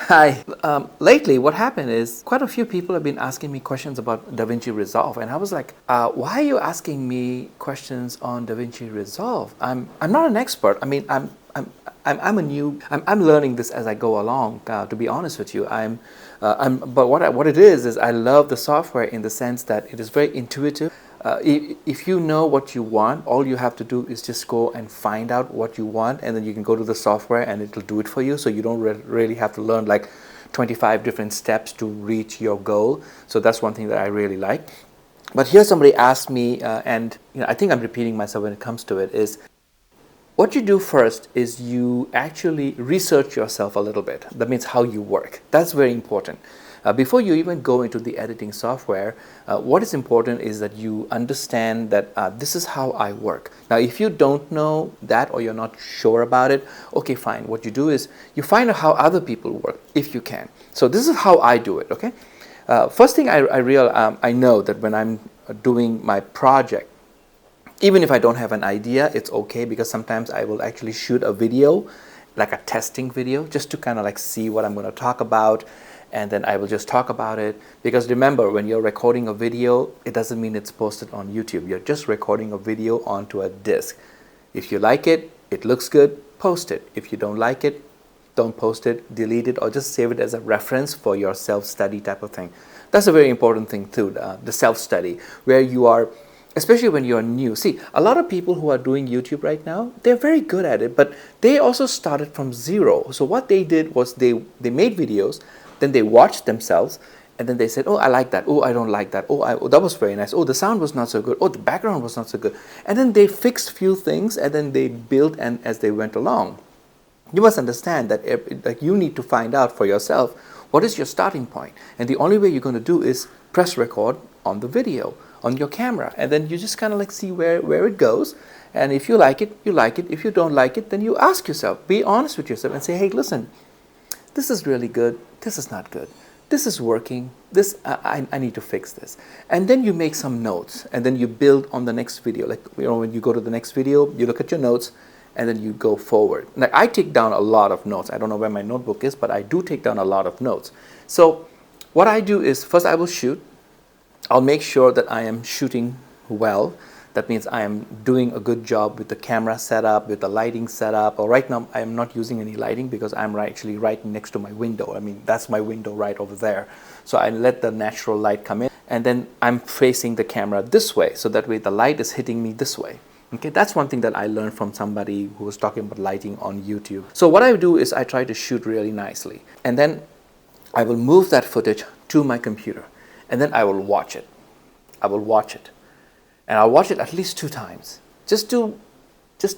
Hi. Lately, what happened is quite a few people have been asking me questions about DaVinci Resolve, and I was like, "Why are you asking me questions on DaVinci Resolve? I'm not an expert. I mean, I'm a new. I'm learning this as I go along. To be honest with you, but what it is I love the software in the sense that it is very intuitive. If you know what you want, all you have to do is just go and find out what you want, and then you can go to the software and it'll do it for you. So you don't really have to learn like 25 different steps to reach your goal. So that's one thing that I really like. But here somebody asked me, and I think I'm repeating myself when it comes to it, is what you do first is you actually research yourself a little bit. That means how you work. That's very important. Before you even go into the editing software, what is important is that you understand that this is how I work. Now, if you don't know that or you're not sure about it, okay, fine. What you do is you find out how other people work, if you can. So this is how I do it, okay? First thing I know that when I'm doing my project, even if I don't have an idea, it's okay, because sometimes I will actually shoot a video, like a testing video, just to kind of like see what I'm going to talk about, and then I will just talk about it. Because remember, when you're recording a video, it doesn't mean it's posted on YouTube. You're just recording a video onto a disk. If you like it, it looks good, post it. If you don't like it, don't post it, delete it, or just save it as a reference for your self-study type of thing. That's a very important thing too, the self-study, where you are, especially when you're new. See, a lot of people who are doing YouTube right now, they're very good at it, but they also started from zero. So what they did was they made videos, then they watched themselves, and then they said, oh, I like that. Oh, I don't like that. Oh, that was very nice. Oh, the sound was not so good. Oh, the background was not so good. And then they fixed few things, and then they built and as they went along. You must understand that you need to find out for yourself what is your starting point. And the only way you're going to do is press record on the video, on your camera. And then you just kind of like see where it goes. And if you like it, you like it. If you don't like it, then you ask yourself, be honest with yourself and say, hey, listen, this is really good. This is not good. This is working. I need to fix this. And then you make some notes, and then you build on the next video. Like, when you go to the next video, you look at your notes, and then you go forward. Like, I take down a lot of notes. I don't know where my notebook is, but I do take down a lot of notes. So what I do is, first I will shoot. I'll make sure that I am shooting well. That means I am doing a good job with the camera setup, with the lighting setup. Or right now, I am not using any lighting because I'm actually right next to my window. I mean, that's my window right over there. So I let the natural light come in, and then I'm facing the camera this way. So that way the light is hitting me this way. Okay, that's one thing that I learned from somebody who was talking about lighting on YouTube. So what I do is I try to shoot really nicely. And then I will move that footage to my computer. And then I will watch it. I will watch it. And I'll watch it at least 2 times, just to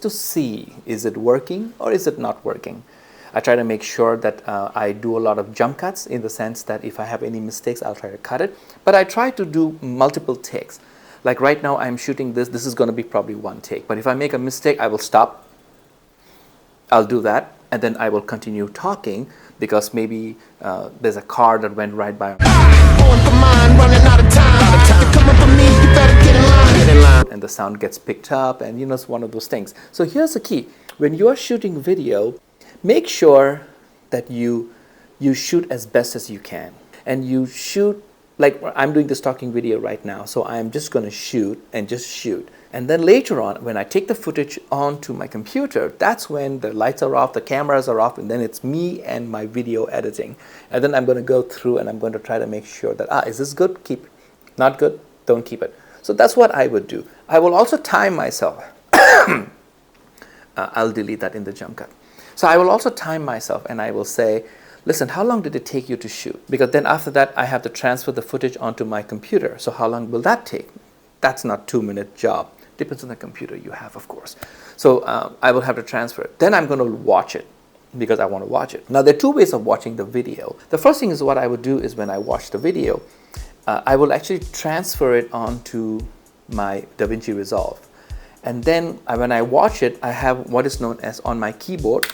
see, is it working or is it not working. I try to make sure that I do a lot of jump cuts, in the sense that if I have any mistakes, I'll try to cut it. But I try to do multiple takes. Like right now, I'm shooting this. This is going to be probably 1 take. But if I make a mistake, I will stop. I'll do that. And then I will continue talking, because maybe there's a car that went right by. And the sound gets picked up, and it's one of those things. So here's the key. When you are shooting video, make sure that you shoot as best as you can. And you shoot, like I'm doing this talking video right now, so I'm just going to shoot and just shoot. And then later on, when I take the footage onto my computer, that's when the lights are off, the cameras are off, and then it's me and my video editing. And then I'm going to go through and I'm going to try to make sure that, is this good? Keep it. Not good? Don't keep it. So that's what I would do. I will also time myself. I'll delete that in the jump cut. So I will also time myself, and I will say, listen, how long did it take you to shoot? Because then after that, I have to transfer the footage onto my computer. So how long will that take? That's not 2-minute job. Depends on the computer you have, of course. So I will have to transfer it. Then I'm going to watch it, because I want to watch it. Now, there are 2 ways of watching the video. The first thing is, what I would do is, when I watch the video, I will actually transfer it onto my DaVinci Resolve. And then when I watch it, I have what is known as, on my keyboard,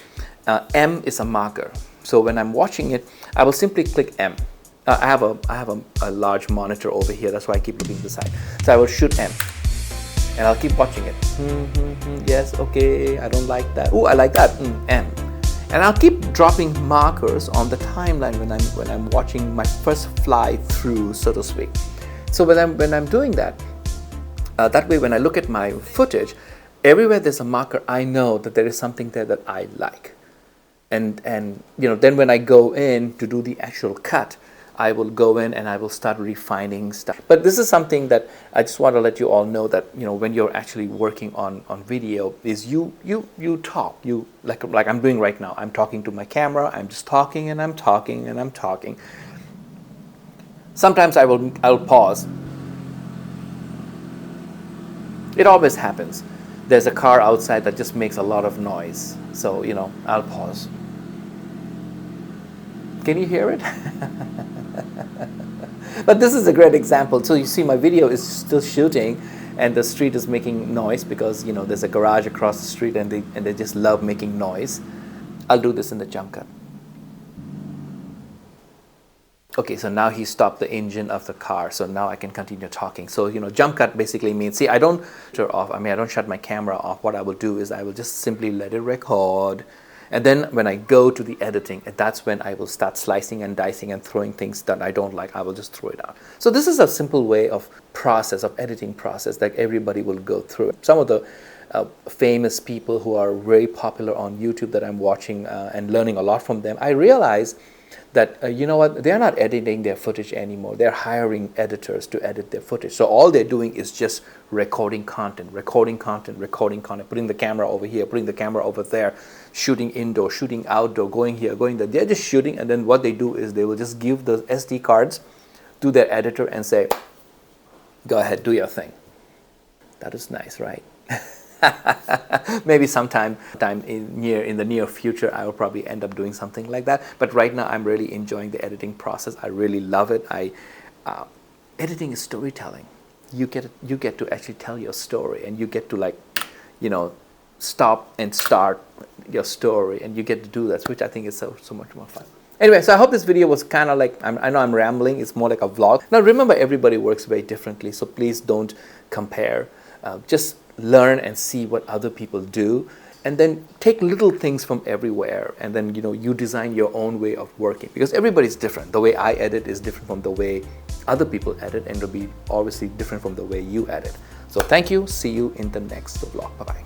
M is a marker. So when I'm watching it, I will simply click M. I have a large monitor over here. That's why I keep looking to the side. So I will shoot M. And I'll keep watching it. Yes, okay, I don't like that. Oh, I like that. M. And I'll keep dropping markers on the timeline when I'm watching my first fly through, so to speak. So when I'm doing that, that way when I look at my footage, everywhere there's a marker, I know that there is something there that I like. And then when I go in to do the actual cut, I will go in and I will start refining stuff. But this is something that I just want to let you all know, that when you're actually working on video, is you talk, you like I'm doing right now. I'm talking to my camera, I'm just talking and I'm talking and I'm talking. Sometimes I'll pause. It always happens. There's a car outside that just makes a lot of noise, so I'll pause. Can you hear it? But this is a great example. So you see my video is still shooting and the street is making noise because there's a garage across the street and they just love making noise. I'll do this in the jump cut. Okay, so now he stopped the engine of the car, so now I can continue talking. So jump cut basically means, see, I don't turn off, I don't shut my camera off. What I will do is I will just simply let it record. And then when I go to the editing, that's when I will start slicing and dicing and throwing things that I don't like. I will just throw it out. So this is a simple way of editing process that everybody will go through. Some of the famous people who are very popular on YouTube that I'm watching and learning a lot from them, I realize that they're not editing their footage anymore. They're hiring editors to edit their footage. So all they're doing is just recording content, putting the camera over here, putting the camera over there, shooting indoor, shooting outdoor, going here, going there. They're just shooting, and then what they do is they will just give the SD cards to their editor and say, go ahead, do your thing. That is nice, right? Maybe sometime in the near future I will probably end up doing something like that, but right now I'm really enjoying the editing process. I really love it. Editing is storytelling. You get to actually tell your story, and you get to stop and start your story, and you get to do that, which I think is so much more fun. Anyway, so I hope this video was kind of like, I know I'm rambling, it's more like a vlog. Now remember, everybody works very differently, so please don't compare. Just learn and see what other people do, and then take little things from everywhere, and then you design your own way of working, because everybody's different. The way I edit is different from the way other people edit, and it'll be obviously different from the way you edit. So thank you, see you in the next vlog. Bye bye.